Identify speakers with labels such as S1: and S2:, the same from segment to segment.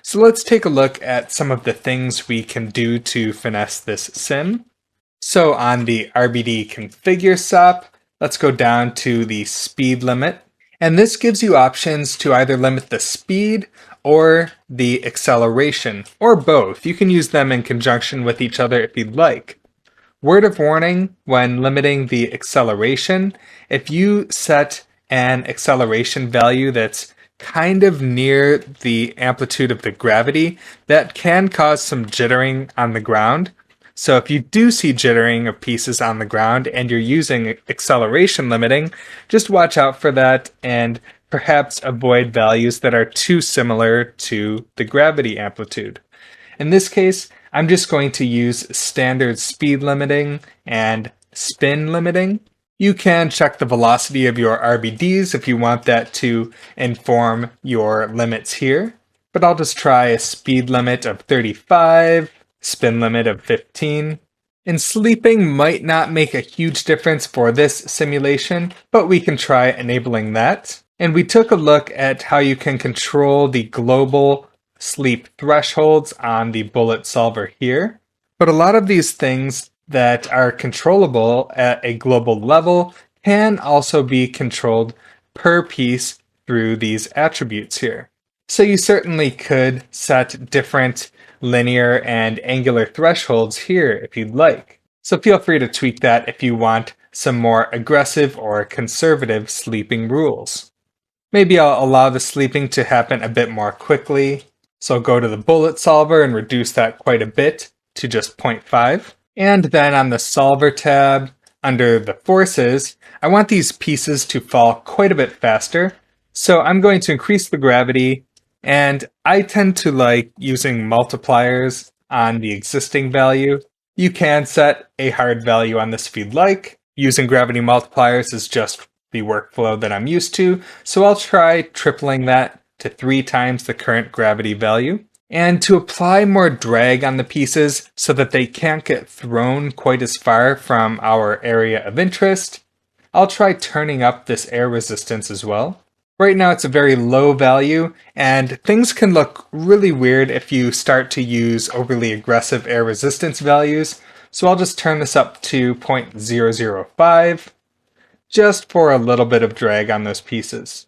S1: So let's take a look at some of the things we can do to finesse this sim. So on the RBD configure SOP, let's go down to the speed limit. And this gives you options to either limit the speed or the acceleration, or both. You can use them in conjunction with each other if you'd like. Word of warning when limiting the acceleration, if you set an acceleration value that's kind of near the amplitude of the gravity, that can cause some jittering on the ground. So if you do see jittering of pieces on the ground and you're using acceleration limiting, just watch out for that and perhaps avoid values that are too similar to the gravity amplitude. In this case, I'm just going to use standard speed limiting and spin limiting. You can check the velocity of your RBDs if you want that to inform your limits here. But I'll just try a speed limit of 35, spin limit of 15. And sleeping might not make a huge difference for this simulation, but we can try enabling that. And we took a look at how you can control the global sleep thresholds on the bullet solver here. But a lot of these things that are controllable at a global level can also be controlled per piece through these attributes here. So you certainly could set different linear and angular thresholds here if you'd like. So feel free to tweak that if you want some more aggressive or conservative sleeping rules. Maybe I'll allow the sleeping to happen a bit more quickly. So I'll go to the bullet solver and reduce that quite a bit to just 0.5. And then on the solver tab, under the forces, I want these pieces to fall quite a bit faster. So I'm going to increase the gravity, and I tend to like using multipliers on the existing value. You can set a hard value on this if you'd like. Using gravity multipliers is just the workflow that I'm used to, so I'll try tripling that to 3 times the current gravity value. And to apply more drag on the pieces so that they can't get thrown quite as far from our area of interest, I'll try turning up this air resistance as well. Right now it's a very low value, and things can look really weird if you start to use overly aggressive air resistance values, so I'll just turn this up to 0.005, just for a little bit of drag on those pieces.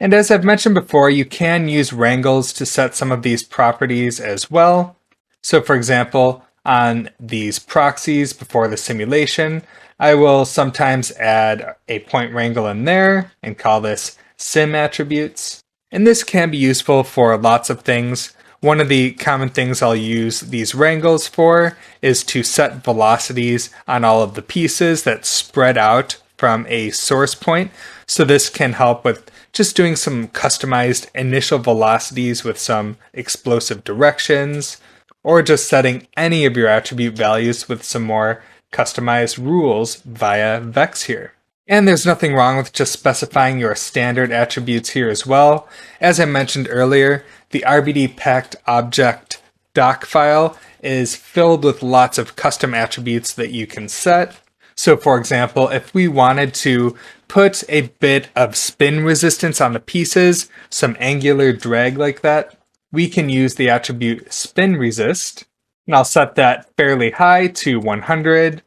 S1: And as I've mentioned before, you can use wrangles to set some of these properties as well. So for example, on these proxies before the simulation, I will sometimes add a point wrangle in there and call this sim attributes. And this can be useful for lots of things. One of the common things I'll use these wrangles for is to set velocities on all of the pieces that spread out from a source point. So this can help with just doing some customized initial velocities with some explosive directions, or just setting any of your attribute values with some more customized rules via Vex here. And there's nothing wrong with just specifying your standard attributes here as well. As I mentioned earlier, the RBD packed object doc file is filled with lots of custom attributes that you can set. So for example, if we wanted to put a bit of spin resistance on the pieces, some angular drag like that, we can use the attribute spin resist. And I'll set that fairly high to 100,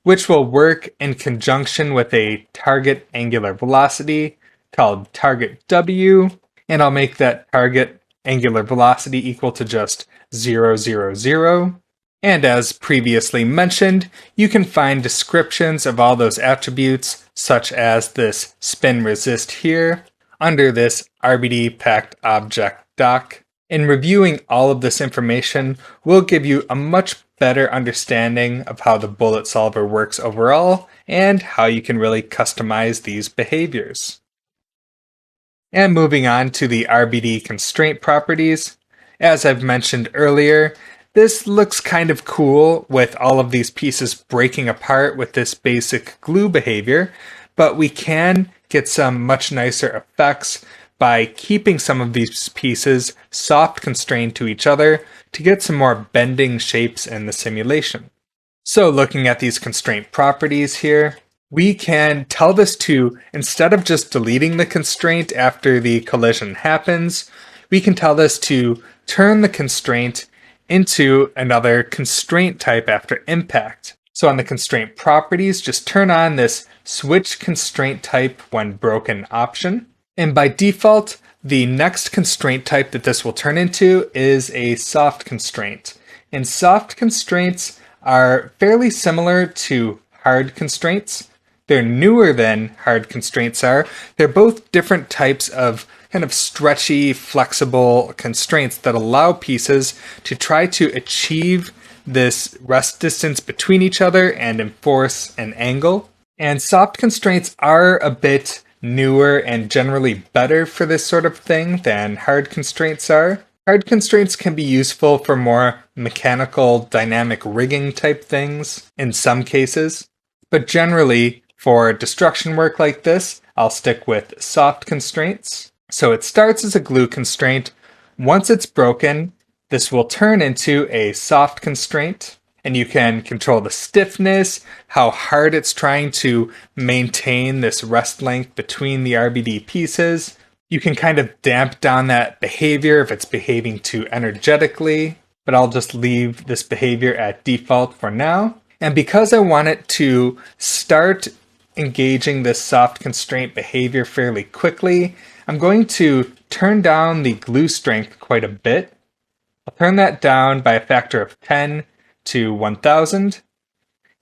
S1: which will work in conjunction with a target angular velocity called target W. And I'll make that target angular velocity equal to just 0, 0, 0. And as previously mentioned, you can find descriptions of all those attributes, such as this spin resist here, under this RBD packed object doc. In reviewing all of this information will give you a much better understanding of how the bullet solver works overall and how you can really customize these behaviors. And moving on to the RBD constraint properties, as I've mentioned earlier, this looks kind of cool with all of these pieces breaking apart with this basic glue behavior, but we can get some much nicer effects by keeping some of these pieces soft constrained to each other to get some more bending shapes in the simulation. So looking at these constraint properties here, we can tell this to, instead of just deleting the constraint after the collision happens, we can tell this to turn the constraint into another constraint type after impact. So on the constraint properties, just turn on this switch constraint type when broken option. And by default, the next constraint type that this will turn into is a soft constraint. And soft constraints are fairly similar to hard constraints. They're newer than hard constraints are. They're both different types of kind of stretchy, flexible constraints that allow pieces to try to achieve this rest distance between each other and enforce an angle. And soft constraints are a bit newer and generally better for this sort of thing than hard constraints are. Hard constraints can be useful for more mechanical, dynamic rigging type things in some cases, but generally for destruction work like this, I'll stick with soft constraints. So it starts as a glue constraint. Once it's broken, this will turn into a soft constraint, and you can control the stiffness, how hard it's trying to maintain this rest length between the RBD pieces. You can kind of damp down that behavior if it's behaving too energetically, but I'll just leave this behavior at default for now. And because I want it to start engaging this soft constraint behavior fairly quickly, I'm going to turn down the glue strength quite a bit. I'll turn that down by a factor of 10 to 1000.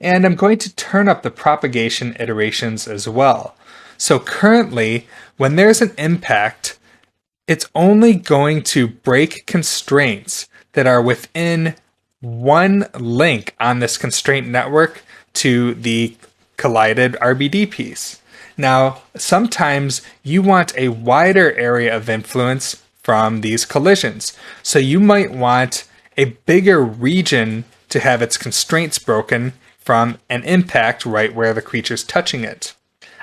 S1: And I'm going to turn up the propagation iterations as well. So currently, when there's an impact, it's only going to break constraints that are within one link on this constraint network to the collided RBD piece. Now, sometimes you want a wider area of influence from these collisions. So you might want a bigger region to have its constraints broken from an impact right where the creature's touching it.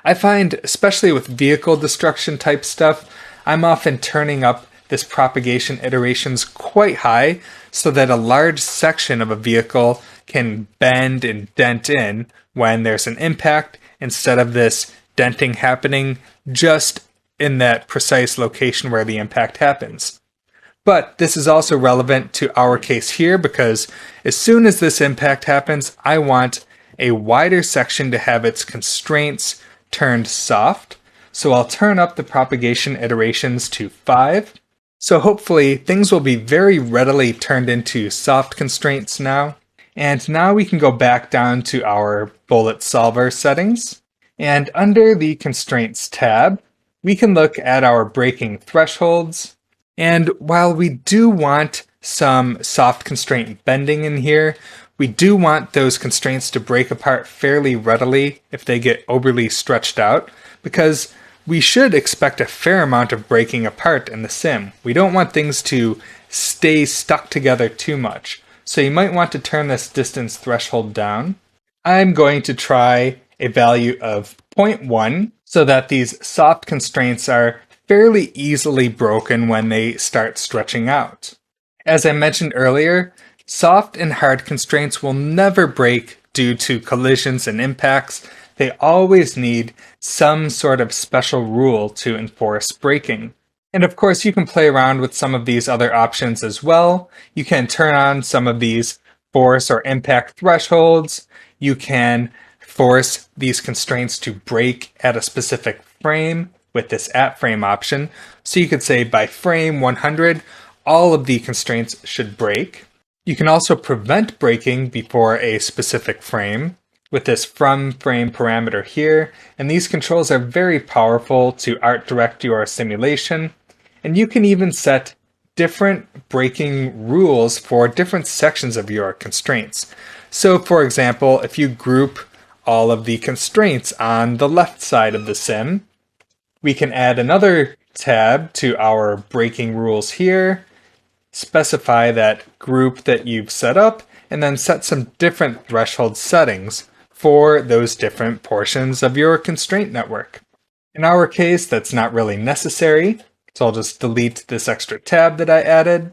S1: I find, especially with vehicle destruction type stuff, I'm often turning up this propagation iterations quite high so that a large section of a vehicle can bend and dent in when there's an impact instead of this denting happening just in that precise location where the impact happens. But this is also relevant to our case here because as soon as this impact happens, I want a wider section to have its constraints turned soft. So I'll turn up the propagation iterations to 5. So hopefully things will be very readily turned into soft constraints now. And now we can go back down to our bullet solver settings. And under the constraints tab, we can look at our breaking thresholds. And while we do want some soft constraint bending in here, we do want those constraints to break apart fairly readily if they get overly stretched out, because we should expect a fair amount of breaking apart in the sim. We don't want things to stay stuck together too much. So you might want to turn this distance threshold down. I'm going to try a value of 0.1 so that these soft constraints are fairly easily broken when they start stretching out. As I mentioned earlier, soft and hard constraints will never break due to collisions and impacts. They always need some sort of special rule to enforce breaking. And of course, you can play around with some of these other options as well. You can turn on some of these force or impact thresholds. You can force these constraints to break at a specific frame with this at frame option. So you could say by frame 100, all of the constraints should break. You can also prevent breaking before a specific frame with this from frame parameter here. And these controls are very powerful to art direct your simulation. And you can even set different breaking rules for different sections of your constraints. So for example, if you group all of the constraints on the left side of the sim, we can add another tab to our breaking rules here, specify that group that you've set up, and then set some different threshold settings for those different portions of your constraint network. In our case, that's not really necessary, so I'll just delete this extra tab that I added.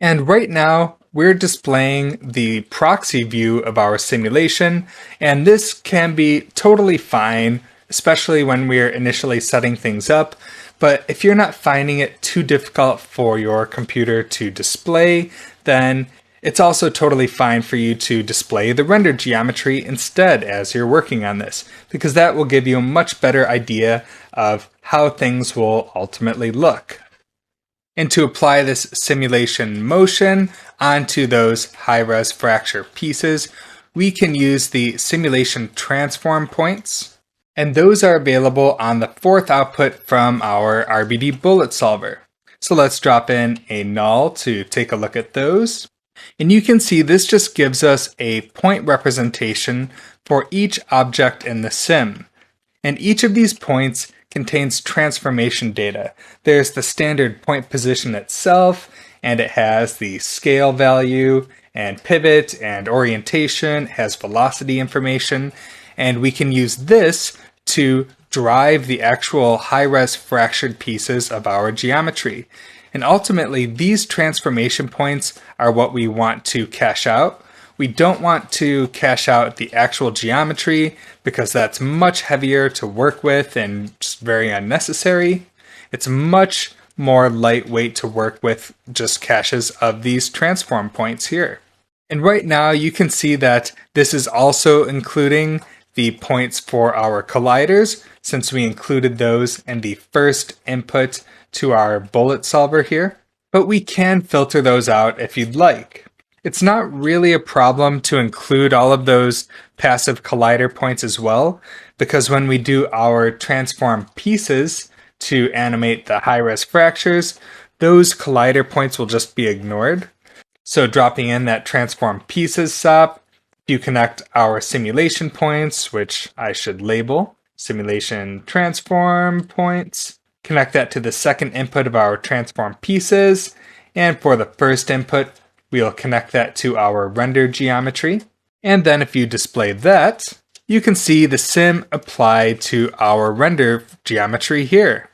S1: And right now, we're displaying the proxy view of our simulation, and this can be totally fine, especially when we're initially setting things up. But if you're not finding it too difficult for your computer to display, then it's also totally fine for you to display the rendered geometry instead as you're working on this, because that will give you a much better idea of how things will ultimately look. And to apply this simulation motion onto those high-res fracture pieces, we can use the simulation transform points, and those are available on the fourth output from our RBD bullet solver. So let's drop in a null to take a look at those. And you can see this just gives us a point representation for each object in the sim. And each of these points contains transformation data. There's the standard point position itself, and it has the scale value and pivot and orientation, it has velocity information, and we can use this to drive the actual high-res fractured pieces of our geometry. And ultimately, these transformation points are what we want to cache out. We don't want to cache out the actual geometry because that's much heavier to work with and just very unnecessary. It's much more lightweight to work with just caches of these transform points here. And right now you can see that this is also including the points for our colliders, since we included those in the first input to our bullet solver here. But we can filter those out if you'd like. It's not really a problem to include all of those passive collider points as well, because when we do our transform pieces to animate the high-res fractures, those collider points will just be ignored. So dropping in that transform pieces SOP, you connect our simulation points, which I should label simulation transform points, connect that to the second input of our transform pieces, and for the first input, we'll connect that to our render geometry. And then if you display that, you can see the sim applied to our render geometry here.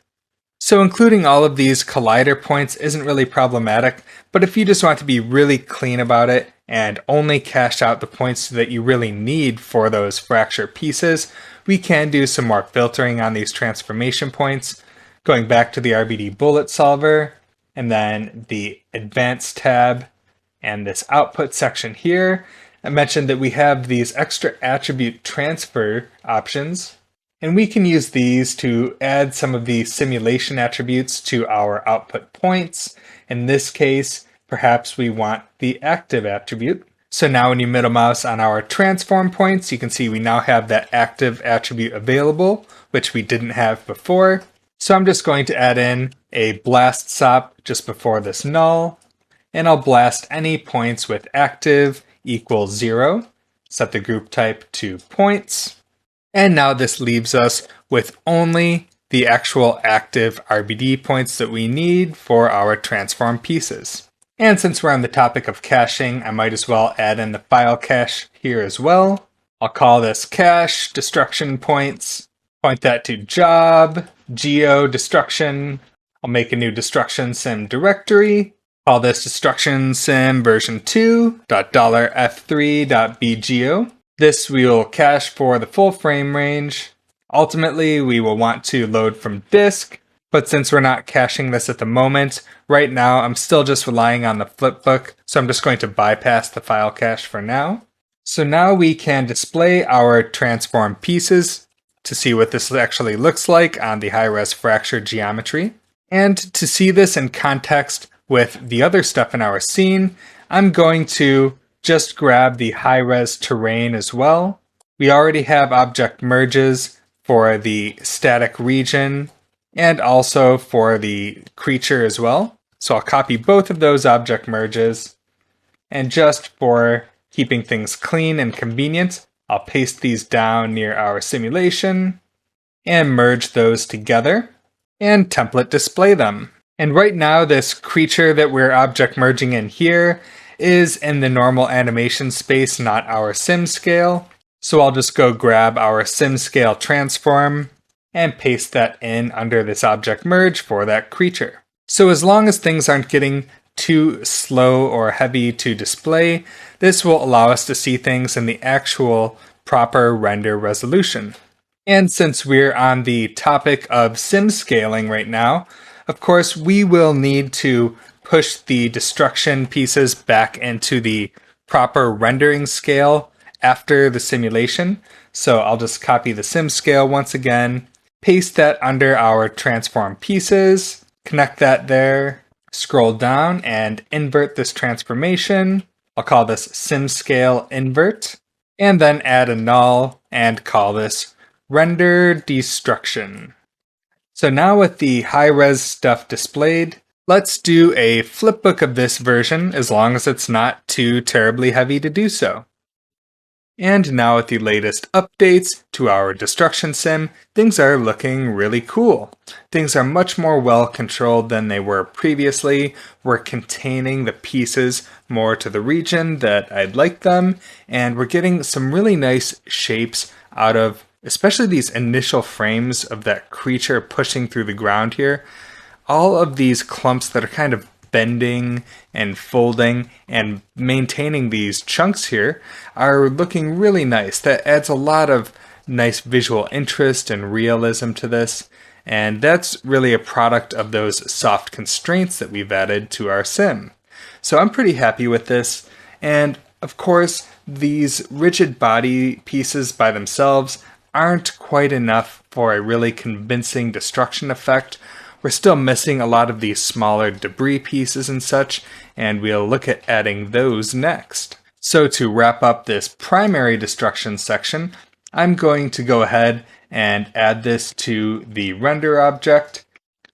S1: So including all of these collider points isn't really problematic, but if you just want to be really clean about it and only cache out the points that you really need for those fracture pieces, we can do some more filtering on these transformation points, going back to the RBD bullet solver, and then the advanced tab, and this output section here. I mentioned that we have these extra attribute transfer options, and we can use these to add some of the simulation attributes to our output points. In this case, perhaps we want the active attribute. So now when you middle mouse on our transform points, you can see we now have that active attribute available, which we didn't have before. So I'm just going to add in a blast SOP just before this null, and I'll blast any points with active equals 0, set the group type to points, and now this leaves us with only the actual active RBD points that we need for our transform pieces. And since we're on the topic of caching, I might as well add in the file cache here as well. I'll call this cache destruction points, point that to job, geo destruction. I'll make a new destruction sim directory. Call this destruction sim version 2.$f3.bgeo. This we will cache for the full frame range. Ultimately, we will want to load from disk, but since we're not caching this at the moment, right now I'm still just relying on the flipbook, so I'm just going to bypass the file cache for now. So now we can display our transform pieces to see what this actually looks like on the high-res fracture geometry. And to see this in context with the other stuff in our scene, I'm going to just grab the high-res terrain as well. We already have object merges for the static region and also for the creature as well. So I'll copy both of those object merges, and just for keeping things clean and convenient, I'll paste these down near our simulation and merge those together and template display them. And right now this creature that we're object merging in here is in the normal animation space, not our sim scale. So I'll just go grab our sim scale transform and paste that in under this object merge for that creature. So as long as things aren't getting too slow or heavy to display, this will allow us to see things in the actual proper render resolution. And since we're on the topic of sim scaling right now, of course, we will need to push the destruction pieces back into the proper rendering scale after the simulation. So I'll just copy the sim scale once again, paste that under our transform pieces, connect that there, scroll down and invert this transformation. I'll call this sim scale invert, and then add a null and call this render destruction. So now with the high-res stuff displayed, let's do a flipbook of this version as long as it's not too terribly heavy to do so. And now with the latest updates to our destruction sim, things are looking really cool. Things are much more well controlled than they were previously. We're containing the pieces more to the region that I'd like them, and we're getting some really nice shapes out of especially these initial frames of that creature pushing through the ground here. All of these clumps that are kind of bending and folding and maintaining these chunks here are looking really nice. That adds a lot of nice visual interest and realism to this, and that's really a product of those soft constraints that we've added to our sim. So I'm pretty happy with this, and of course these rigid body pieces by themselves aren't quite enough for a really convincing destruction effect. We're still missing a lot of these smaller debris pieces and such, and we'll look at adding those next. So to wrap up this primary destruction section, I'm going to go ahead and add this to the render object.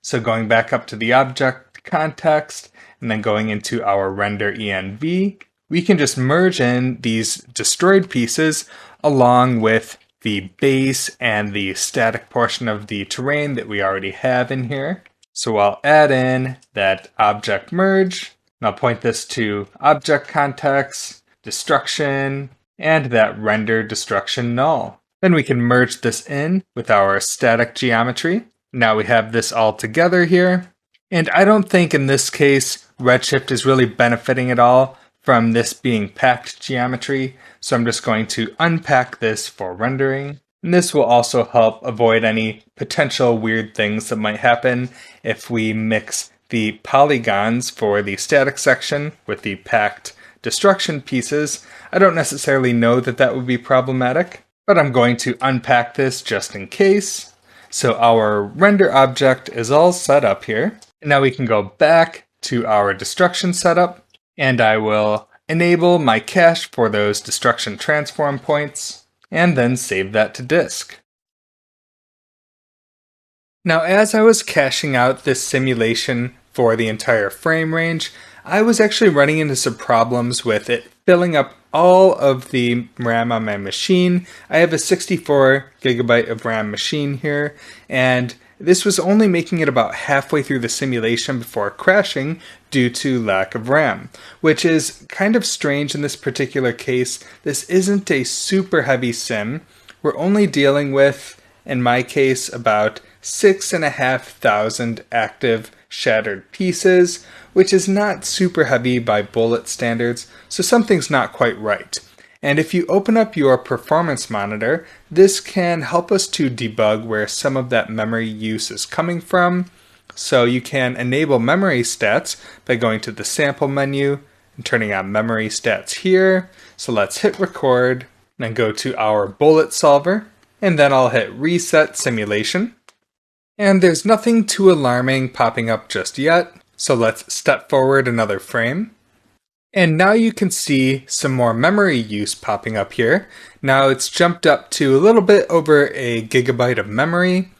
S1: So going back up to the object context, and then going into our render env, we can just merge in these destroyed pieces along with the base and the static portion of the terrain that we already have in here. So I'll add in that object merge, and I'll point this to object context, destruction, and that render destruction null. Then we can merge this in with our static geometry. Now we have this all together here. And I don't think in this case Redshift is really benefiting at all from this being packed geometry, so I'm just going to unpack this for rendering. And this will also help avoid any potential weird things that might happen if we mix the polygons for the static section with the packed destruction pieces. I don't necessarily know that that would be problematic, but I'm going to unpack this just in case. So our render object is all set up here. And now we can go back to our destruction setup, and I will enable my cache for those destruction transform points, and then save that to disk. Now, as I was caching out this simulation for the entire frame range, I was actually running into some problems with it filling up all of the RAM on my machine. I have a 64 gigabyte of RAM machine here, and this was only making it about halfway through the simulation before crashing due to lack of RAM, which is kind of strange in this particular case. This isn't a super heavy sim. We're only dealing with, in my case, about 6,500 active shattered pieces, which is not super heavy by bullet standards, so something's not quite right. And if you open up your performance monitor, this can help us to debug where some of that memory use is coming from. So you can enable memory stats by going to the sample menu and turning on memory stats here. So let's hit record, then go to our bullet solver, and then I'll hit reset simulation. And there's nothing too alarming popping up just yet, so let's step forward another frame. And now you can see some more memory use popping up here. Now it's jumped up to a little bit over a gigabyte of memory.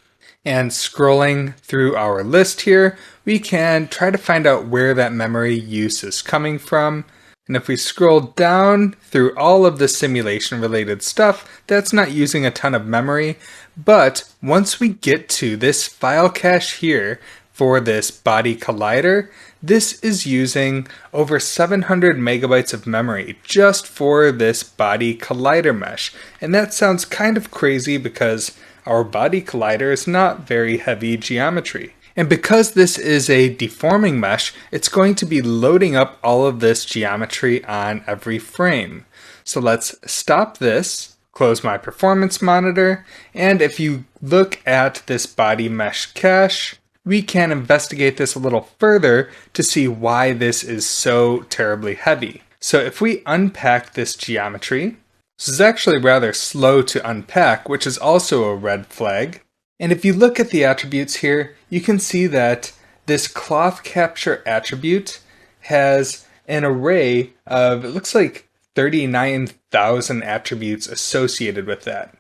S1: And scrolling through our list here, we can try to find out where that memory use is coming from. And if we scroll down through all of the simulation related stuff, that's not using a ton of memory. But once we get to this file cache here for this body collider, this is using over 700 megabytes of memory just for this body collider mesh. And that sounds kind of crazy because our body collider is not very heavy geometry. And because this is a deforming mesh, it's going to be loading up all of this geometry on every frame. So let's stop this, close my performance monitor, and if you look at this body mesh cache, we can investigate this a little further to see why this is so terribly heavy. So if we unpack this geometry, this is actually rather slow to unpack, which is also a red flag. And if you look at the attributes here, you can see that this cloth capture attribute has an array of, it looks like 39,000 attributes associated with that.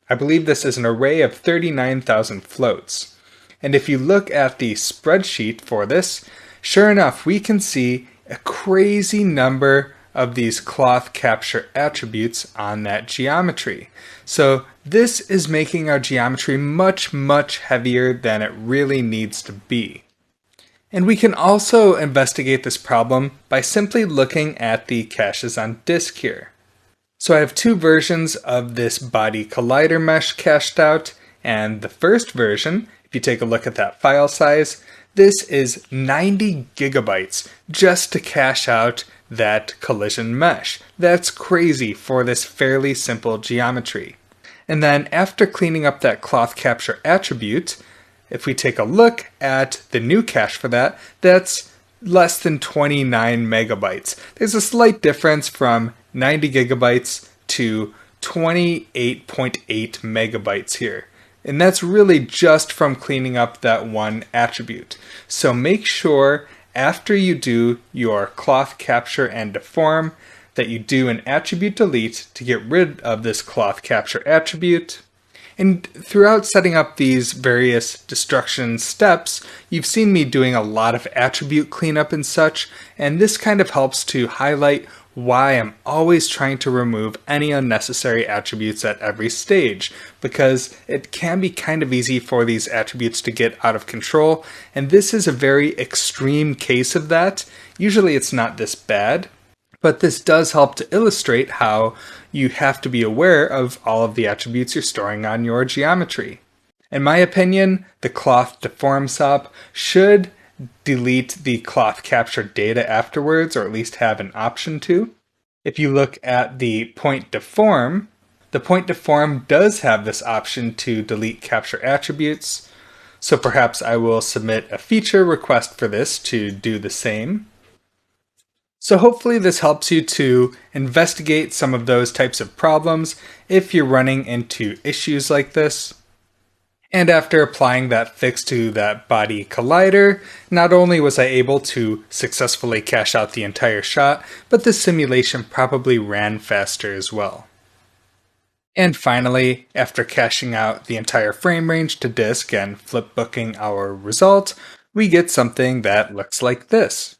S1: I believe this is an array of 39,000 floats. And if you look at the spreadsheet for this, sure enough, we can see a crazy number of these cloth capture attributes on that geometry. So this is making our geometry much, much heavier than it really needs to be. And we can also investigate this problem by simply looking at the caches on disk here. So I have two versions of this body collider mesh cached out, and the first version, if you take a look at that file size, this is 90 gigabytes just to cache out that collision mesh. That's crazy for this fairly simple geometry. And then after cleaning up that cloth capture attribute, if we take a look at the new cache for that, that's less than 29 megabytes. There's a slight difference from 90 gigabytes to 28.8 megabytes here. And that's really just from cleaning up that one attribute. So make sure after you do your cloth capture and deform that you do an attribute delete to get rid of this cloth capture attribute. And throughout setting up these various destruction steps, you've seen me doing a lot of attribute cleanup and such, and this kind of helps to highlight why I'm always trying to remove any unnecessary attributes at every stage, because it can be kind of easy for these attributes to get out of control, and this is a very extreme case of that. Usually it's not this bad, but this does help to illustrate how you have to be aware of all of the attributes you're storing on your geometry. In my opinion, the cloth deform SOP should delete the cloth capture data afterwards, or at least have an option to. If you look at the point deform does have this option to delete capture attributes, so perhaps I will submit a feature request for this to do the same. So hopefully this helps you to investigate some of those types of problems if you're running into issues like this. And after applying that fix to that body collider, not only was I able to successfully cache out the entire shot, but the simulation probably ran faster as well. And finally, after caching out the entire frame range to disk and flipbooking our result, we get something that looks like this.